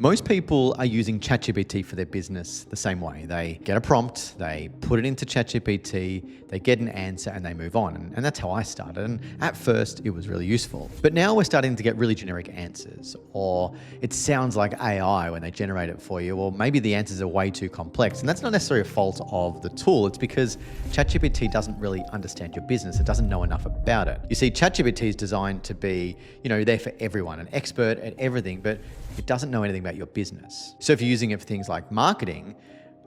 Most people are using ChatGPT for their business the same way. They get a prompt, they put it into ChatGPT, they get an answer and they move on. And that's how I started. And at first it was really useful. But now we're starting to get really generic answers, or it sounds like AI when they generate it for you, or maybe the answers are way too complex. And that's not necessarily a fault of the tool. It's because ChatGPT doesn't really understand your business. It doesn't know enough about it. You see, ChatGPT is designed to be, there for everyone, an expert at everything, but it doesn't know anything about your business. So if you're using it for things like marketing,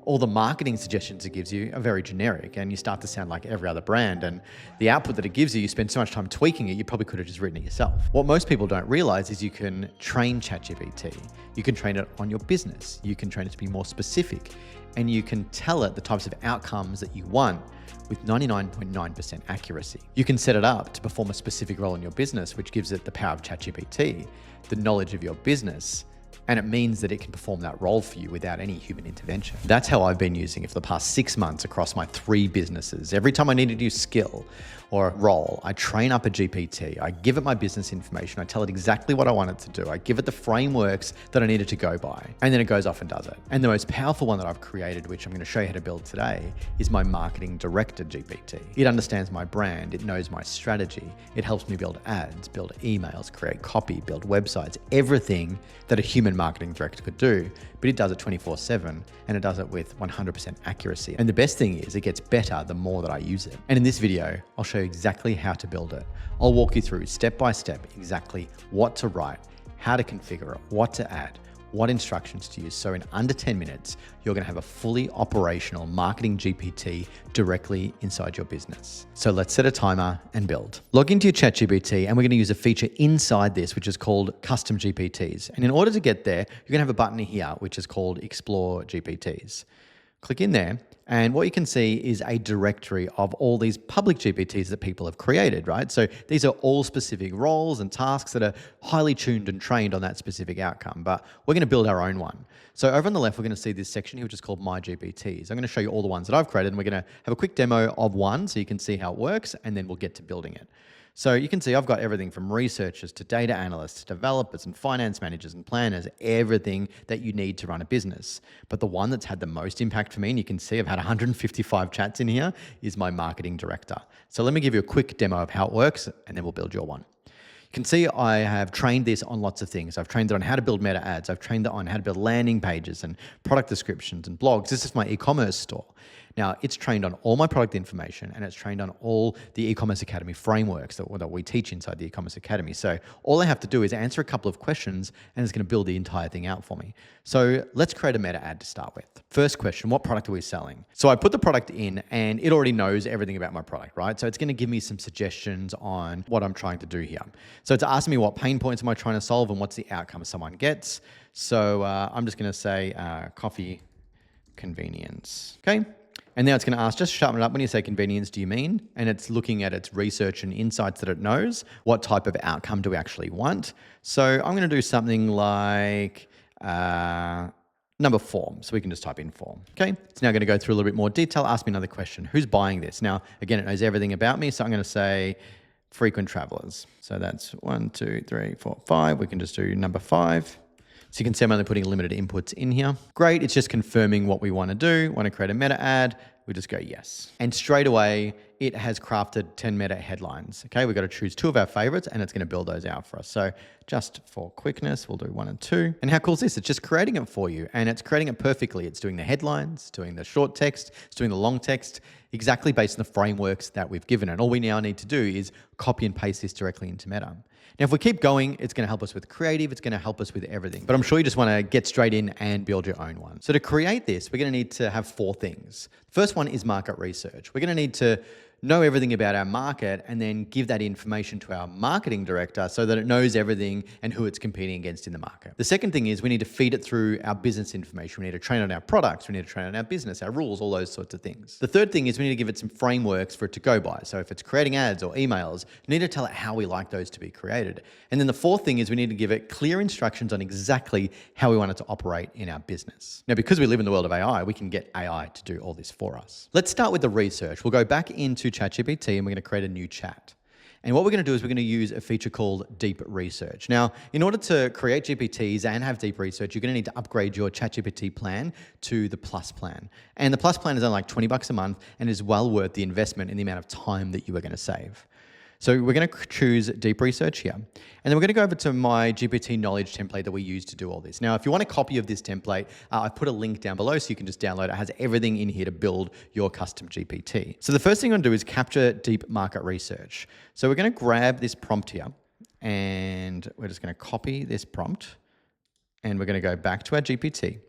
all the marketing suggestions it gives you are very generic and you start to sound like every other brand. And the output that it gives you spend so much time tweaking it, you probably could have just written it yourself. What most people don't realize is you can train ChatGPT. You can train it on your business. You can train it to be more specific, and you can tell it the types of outcomes that you want with 99.9% accuracy. You can set it up to perform a specific role in your business, which gives it the power of ChatGPT, the knowledge of your business, and it means that it can perform that role for you without any human intervention. That's how I've been using it for the past 6 months across my 3 businesses. Every time I need a new skill or a role, I train up a GPT, I give it my business information, I tell it exactly what I want it to do, I give it the frameworks that I need it to go by, and then it goes off and does it. And the most powerful one that I've created, which I'm going to show you how to build today, is my marketing director GPT. It understands my brand, it knows my strategy, it helps me build ads, build emails, create copy, build websites, everything that a human marketing director could do, but it does it 24/7 and it does it with 100% accuracy. And the best thing is it gets better the more that I use it. And in this video, I'll show you exactly how to build it. I'll walk you through step by step exactly what to write, how to configure it, what to add, what instructions to use. So in under 10 minutes, you're going to have a fully operational marketing GPT directly inside your business. So let's set a timer and build. Log into your ChatGPT and we're going to use a feature inside this, which is called custom GPTs. And in order to get there, you're going to have a button here, which is called explore GPTs. Click in there. And what you can see is a directory of all these public GPTs that people have created, right? So these are all specific roles and tasks that are highly tuned and trained on that specific outcome, but we're going to build our own one. So over on the left, we're going to see this section here, which is called My GPTs. I'm going to show you all the ones that I've created, and we're going to have a quick demo of one so you can see how it works, and then we'll get to building it. So you can see I've got everything from researchers to data analysts to developers and finance managers and planners, everything that you need to run a business. But the one that's had the most impact for me, and you can see I've had 155 chats in here, is my marketing director. So let me give you a quick demo of how it works, and then we'll build your one. You can see I have trained this on lots of things. I've trained it on how to build meta ads. I've trained it on how to build landing pages and product descriptions and blogs. This is my e-commerce store. Now, it's trained on all my product information and it's trained on all the e-commerce academy frameworks that we teach inside the e-commerce academy. So all I have to do is answer a couple of questions and it's going to build the entire thing out for me. So let's create a meta ad to start with. First question, what product are we selling? So I put the product in and it already knows everything about my product, right? So it's going to give me some suggestions on what I'm trying to do here. So it's asking me what pain points am I trying to solve and what's the outcome someone gets. So I'm just going to say coffee convenience, okay? And now it's going to ask, just sharpen it up. When you say convenience, do you mean? And it's looking at its research and insights that it knows. What type of outcome do we actually want? So I'm going to do something like number 4. So we can just type in 4. Okay. It's now going to go through a little bit more detail. Ask me another question. Who's buying this? Now, again, it knows everything about me. So I'm going to say frequent travelers. So that's 1, 2, 3, 4, 5. We can just do number 5. So you can see I'm only putting limited inputs in here. Great, it's just confirming what we want to do. Want to create a meta ad, we just go yes. And straight away, it has crafted 10 meta headlines. Okay, we've got to choose 2 of our favorites and it's going to build those out for us. So just for quickness, we'll do 1 and 2. And how cool is this? It's just creating it for you and it's creating it perfectly. It's doing the headlines, doing the short text, it's doing the long text, exactly based on the frameworks that we've given it. All we now need to do is copy and paste this directly into Meta. Now, if we keep going, it's going to help us with creative. It's going to help us with everything. But I'm sure you just want to get straight in and build your own one. So to create this, we're going to need to have 4 things. The first one is market research. We're going to need to know everything about our market and then give that information to our marketing director so that it knows everything and who it's competing against in the market. The second thing is we need to feed it through our business information. We need to train on our products. We need to train on our business, our rules, all those sorts of things. The third thing is we need to give it some frameworks for it to go by. So if it's creating ads or emails, we need to tell it how we like those to be created. And then the fourth thing is we need to give it clear instructions on exactly how we want it to operate in our business. Now, because we live in the world of AI, we can get AI to do all this for us. Let's start with the research. We'll go back into ChatGPT and we're going to create a new chat. And what we're going to do is we're going to use a feature called deep research. Now, in order to create GPTs and have deep research, you're going to need to upgrade your ChatGPT plan to the Plus plan. And the Plus plan is only like $20 a month and is well worth the investment in the amount of time that you are going to save. So we're going to choose deep research here. And then we're going to go over to my GPT knowledge template that we use to do all this. Now, if you want a copy of this template, I've put a link down below so you can just download it. It has everything in here to build your custom GPT. So the first thing I'm going to do is capture deep market research. So we're going to grab this prompt here and we're just going to copy this prompt and we're going to go back to our GPT.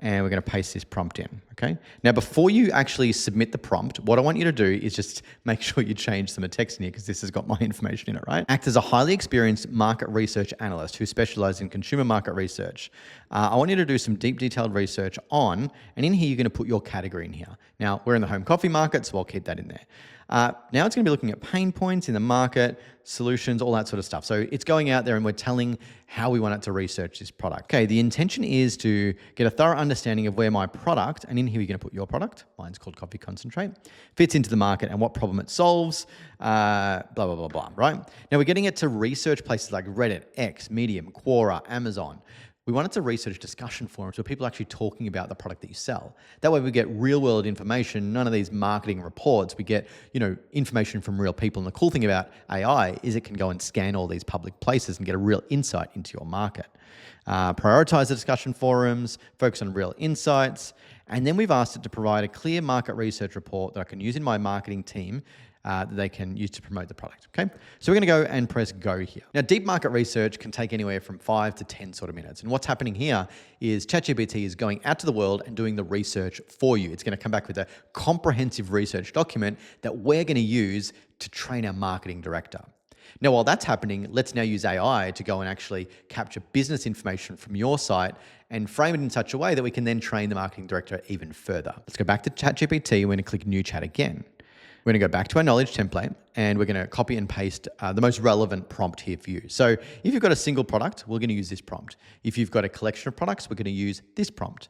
And we're going to paste this prompt in, okay? Now, before you actually submit the prompt, what I want you to do is just make sure you change some of the text in here because this has got my information in it, right? Act as a highly experienced market research analyst who specializes in consumer market research. I want you to do some deep, detailed research on, and in here, you're going to put your category in here. Now, we're in the home coffee market, so I'll keep that in there. Now it's going to be looking at pain points in the market, solutions, all that sort of stuff. So it's going out there and we're telling how we want it to research this product. Okay, the intention is to get a thorough understanding of where my product, and in here you're going to put your product, mine's called coffee concentrate, fits into the market and what problem it solves, blah, blah, blah, blah, right? Now we're getting it to research places like Reddit, X, Medium, Quora, Amazon. We want it to research discussion forums where people are actually talking about the product that you sell. That way we get real world information, none of these marketing reports. We get, information from real people. And the cool thing about AI is it can go and scan all these public places and get a real insight into your market. Prioritize the discussion forums, focus on real insights. And then we've asked it to provide a clear market research report that I can use in my marketing team that they can use to promote the product, okay? So we're gonna go and press go here. Now, deep market research can take anywhere from 5 to 10 sort of minutes. And what's happening here is ChatGPT is going out to the world and doing the research for you. It's gonna come back with a comprehensive research document that we're gonna use to train our marketing director. Now, while that's happening, let's now use AI to go and actually capture business information from your site and frame it in such a way that we can then train the marketing director even further. Let's go back to ChatGPT. We're gonna click New Chat again. We're going to go back to our knowledge template and we're going to copy and paste the most relevant prompt here for you. So if you've got a single product, we're going to use this prompt. If you've got a collection of products, we're going to use this prompt.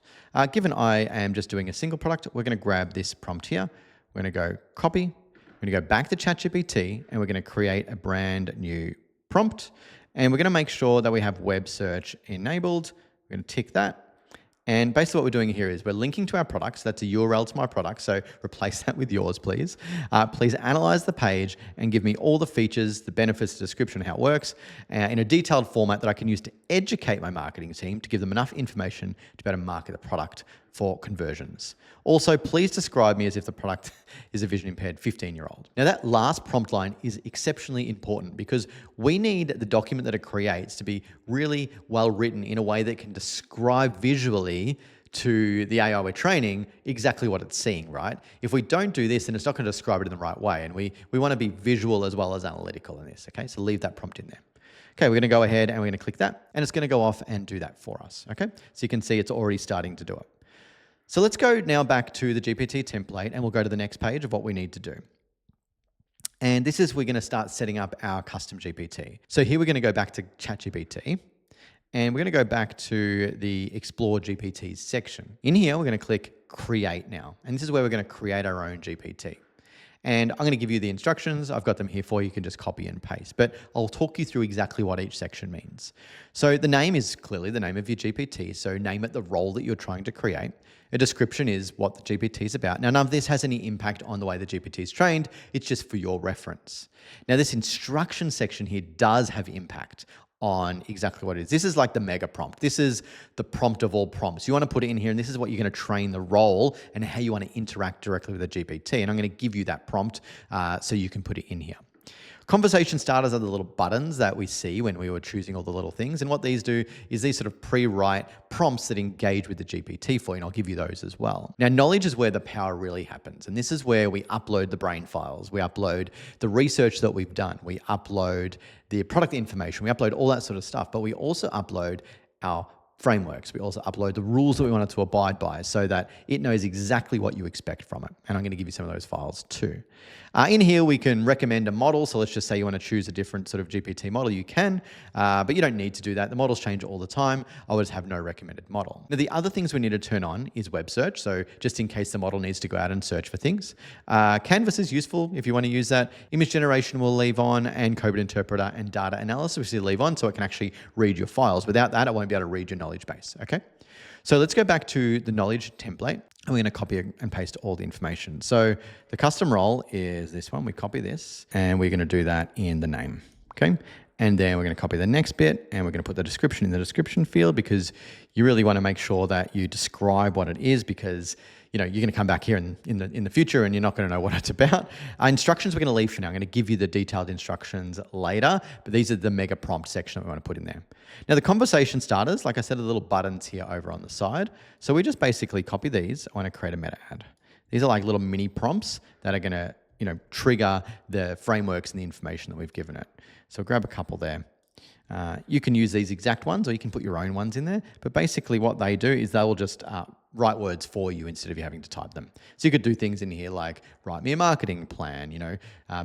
Given I am just doing a single product, we're going to grab this prompt here. We're going to go copy. We're going to go back to ChatGPT and we're going to create a brand new prompt. And we're going to make sure that we have web search enabled. We're going to tick that. And basically what we're doing here is we're linking to our products. That's a URL to my product, so replace that with yours, please. Please analyze the page and give me all the features, the benefits, the description, how it works, in a detailed format that I can use to educate my marketing team to give them enough information to better market the product for conversions. Also, please describe me as if the product is a vision impaired 15-year-old. Now that last prompt line is exceptionally important because we need the document that it creates to be really well written in a way that can describe visually to the AI we're training exactly what it's seeing, right? If we don't do this, then it's not going to describe it in the right way. And we want to be visual as well as analytical in this, okay? So leave that prompt in there. Okay, we're going to go ahead and we're going to click that and it's going to go off and do that for us, okay? So you can see it's already starting to do it. So let's go now back to the GPT template and we'll go to the next page of what we need to do. And this is, we're going to start setting up our custom GPT. So here we're going to go back to ChatGPT and we're going to go back to the Explore GPTs section. In here, we're going to click Create now. And this is where we're going to create our own GPT. And I'm going to give you the instructions. I've got them here for you. You can just copy and paste. But I'll talk you through exactly what each section means. So the name is clearly the name of your GPT. So name it the role that you're trying to create. A description is what the GPT is about. Now, none of this has any impact on the way the GPT is trained. It's just for your reference. Now, this instruction section here does have impact on exactly what it is. This is like the mega prompt. This is the prompt of all prompts. You want to put it in here, and this is what you're going to train the role and how you want to interact directly with the GPT. And I'm going to give you that prompt so you can put it in here. Conversation starters are the little buttons that we see when we were choosing all the little things. And what these do is these sort of pre-write prompts that engage with the GPT for you. And I'll give you those as well. Now, knowledge is where the power really happens. And this is where we upload the brain files. We upload the research that we've done. We upload the product information. We upload all that sort of stuff. But we also upload our frameworks. We also upload the rules that we want it to abide by so that it knows exactly what you expect from it. And I'm going to give you some of those files too. In here, we can recommend a model. So let's just say you want to choose a different sort of GPT model. You can, but you don't need to do that. The models change all the time. I would have no recommended model. Now, the other things we need to turn on is web search. So just in case the model needs to go out and search for things. Canvas is useful if you want to use that. Image generation we'll leave on, and code interpreter and data analysis we'll leave on so it can actually read your files. Without that, it won't be able to read your knowledge base, okay? So let's go back to the knowledge template, and we're going to copy and paste all the information. So the custom role is this one. We copy this, and we're going to do that in the name, okay? And then we're going to copy the next bit, and we're going to put the description in the description field, because you really want to make sure that you describe what it is, because you're going to come back here in the future and you're not going to know what it's about. Instructions we're going to leave for now. I'm going to give you the detailed instructions later, but these are the mega prompt section that we want to put in there. Now, the conversation starters, like I said, are the little buttons here over on the side. So we just basically copy these. I want to create a meta ad. These are like little mini prompts that are going to trigger the frameworks and the information that we've given it. So grab a couple there. You can use these exact ones, or you can put your own ones in there. But basically what they do is they will just write words for you instead of you having to type them. So you could do things in here like write me a marketing plan,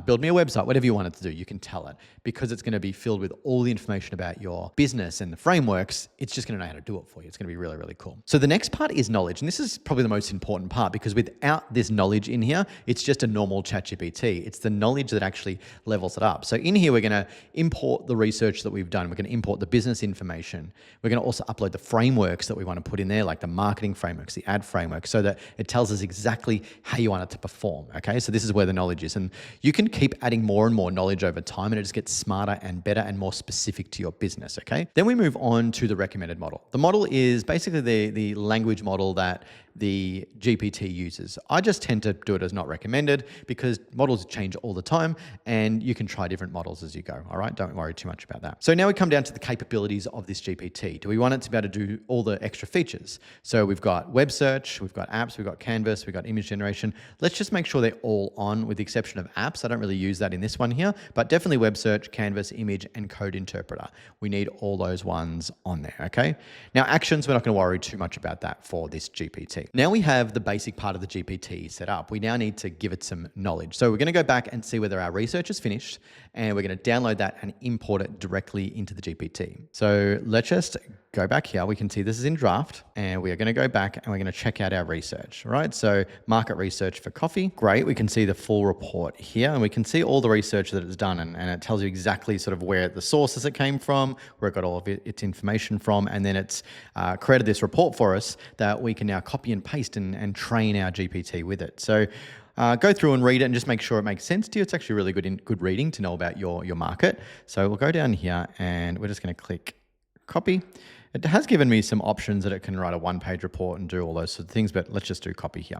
build me a website, whatever you want it to do, you can tell it. Because it's going to be filled with all the information about your business and the frameworks, it's just going to know how to do it for you. It's going to be really, really cool. So the next part is knowledge. And this is probably the most important part, because without this knowledge in here, it's just a normal ChatGPT. It's the knowledge that actually levels it up. So in here, we're going to import the research that we've done. We're going to import the business information. We're going to also upload the frameworks that we want to put in there, like the marketing frameworks, the ad framework, so that it tells us exactly how you want it to perform, okay? So this is where the knowledge is. And you can keep adding more and more knowledge over time, and it just gets smarter and better and more specific to your business, okay? Then we move on to the recommended model. The model is basically the language model that the GPT uses. I just tend to do it as not recommended, because models change all the time and you can try different models as you go, all right? Don't worry too much about that. So now we come down to the capabilities of this GPT. Do we want it to be able to do all the extra features? So we've got web search, we've got apps, we've got Canvas, we've got image generation. Let's just make sure they're all on, with the exception of apps. I don't really use that in this one here, but definitely web search, Canvas, image, and code interpreter. We need all those ones on there, okay? Now actions, we're not going to worry too much about that for this GPT. Now we have the basic part of the GPT set up. We now need to give it some knowledge. So we're going to go back and see whether our research is finished, and we're going to download that and import it directly into the GPT. So let's just go back here. We can see this is in draft, and we are going to go back and we're going to check out our research, right? So market research for coffee. Great. We can see the full report here, and we can see all the research that it's done, and it tells you exactly sort of where the sources it came from, where it got all of its information from, and then it's created this report for us that we can now copy and paste and train our GPT with it. So go through and read it and just make sure it makes sense to you. It's actually really good reading to know about your market. So we'll go down here and we're just going to click copy. It has given me some options that it can write a one-page report and do all those sort of things, but let's just do copy here.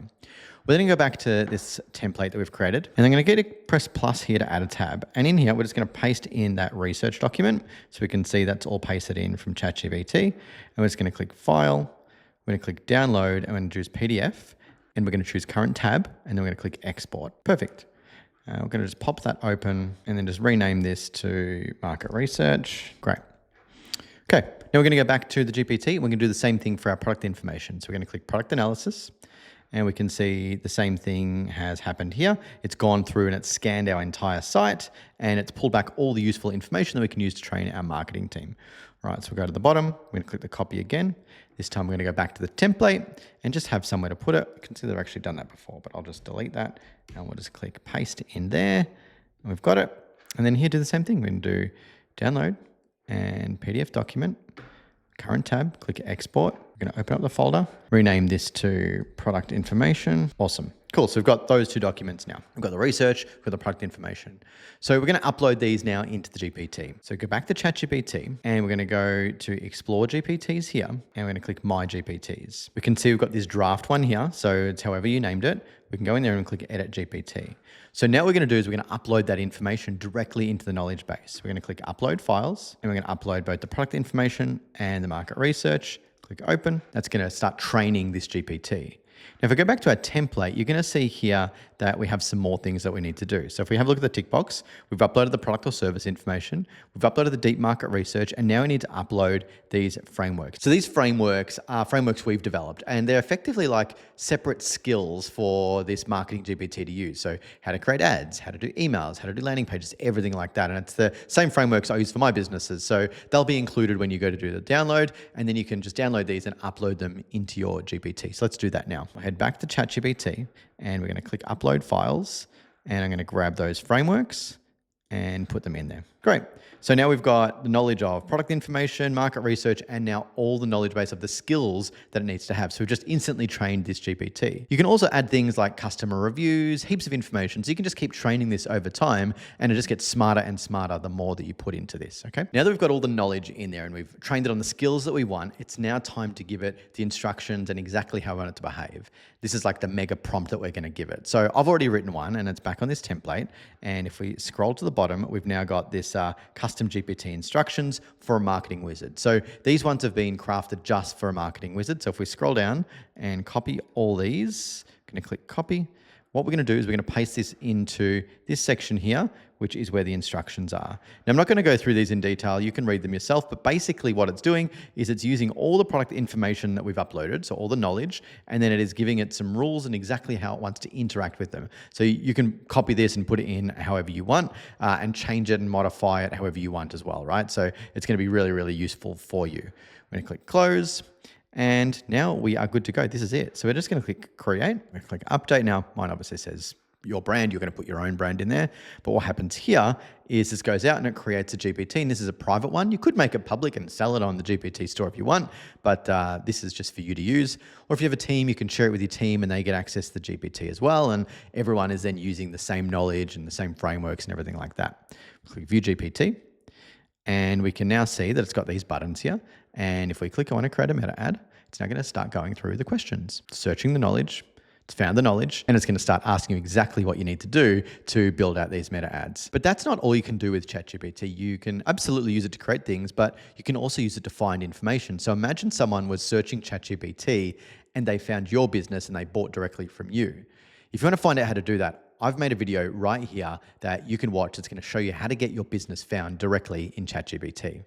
We're going to go back to this template that we've created, and I'm going to press plus here to add a tab. And in here, we're just going to paste in that research document. So we can see that's all pasted in from ChatGPT. And we're just going to click File. We're going to click Download, and we're going to choose PDF. And we're going to choose Current Tab, and then we're going to click Export. Perfect. We're going to just pop that open and then just rename this to Market Research. Great. Okay, now we're going to go back to the GPT. We're going to do the same thing for our product information. So we're going to click Product Analysis, and we can see the same thing has happened here. It's gone through and it's scanned our entire site, and it's pulled back all the useful information that we can use to train our marketing team. All right, so we'll go to the bottom. We're going to click the copy again. This time we're going to go back to the template and just have somewhere to put it. You can see they've actually done that before, but I'll just delete that, and we'll just click paste in there. And we've got it. And then here, do the same thing. We can do download and PDF document, current tab, click export. We're going to open up the folder, rename this to product information. Awesome. Cool. So we've got those two documents now. We've got the research, we've got the product information. So we're going to upload these now into the GPT. So go back to ChatGPT, and we're going to go to Explore GPTs here, and we're going to click My GPTs. We can see we've got this draft one here. So it's however you named it. We can go in there and click Edit GPT. So now what we're going to do is we're going to upload that information directly into the knowledge base. We're going to click Upload Files, and we're going to upload both the product information and the market research. Click Open. That's going to start training this GPT. Now, if I go back to our template, you're going to see here that we have some more things that we need to do. So if we have a look at the tick box, we've uploaded the product or service information, we've uploaded the deep market research, and now we need to upload these frameworks. So these frameworks are frameworks we've developed, and they're effectively like separate skills for this marketing GPT to use. So how to create ads, how to do emails, how to do landing pages, everything like that. And it's the same frameworks I use for my businesses. So they'll be included when you go to do the download, and then you can just download these and upload them into your GPT. So let's do that now. I'll head back to ChatGPT, and we're going to click upload files, and I'm going to grab those frameworks and put them in there. Great. So now we've got the knowledge of product information, market research, and now all the knowledge base of the skills that it needs to have. So we've just instantly trained this GPT. You can also add things like customer reviews, heaps of information. So you can just keep training this over time, and it just gets smarter and smarter the more that you put into this, okay? Now that we've got all the knowledge in there and we've trained it on the skills that we want, it's now time to give it the instructions and exactly how we want it to behave. This is like the mega prompt that we're going to give it. So I've already written one, and it's back on this template. And if we scroll to the bottom, we've now got this custom GPT instructions for a marketing wizard. So these ones have been crafted just for a marketing wizard. So if we scroll down and copy all these, I'm going to click copy. What we're going to do is we're going to paste this into this section here, which is where the instructions are. Now, I'm not going to go through these in detail. You can read them yourself, but basically what it's doing is it's using all the product information that we've uploaded, so all the knowledge, and then it is giving it some rules and exactly how it wants to interact with them. So you can copy this and put it in however you want and change it and modify it however you want as well, right? So it's going to be really, really useful for you. I'm going to click close. And now we are good to go. This is it. So we're just going to click create. We're going to click update. Now, mine obviously says your brand. You're going to put your own brand in there. But what happens here is this goes out and it creates a GPT. And this is a private one. You could make it public and sell it on the GPT store if you want. But this is just for you to use. Or if you have a team, you can share it with your team and they get access to the GPT as well. And everyone is then using the same knowledge and the same frameworks and everything like that. Click view GPT. And we can now see that it's got these buttons here. And if we click, I want to create a meta ad, it's now going to start going through the questions, searching the knowledge. It's found the knowledge, and it's going to start asking you exactly what you need to do to build out these meta ads. But that's not all you can do with ChatGPT. You can absolutely use it to create things, but you can also use it to find information. So imagine someone was searching ChatGPT and they found your business and they bought directly from you. If you want to find out how to do that, I've made a video right here that you can watch. It's going to show you how to get your business found directly in ChatGPT.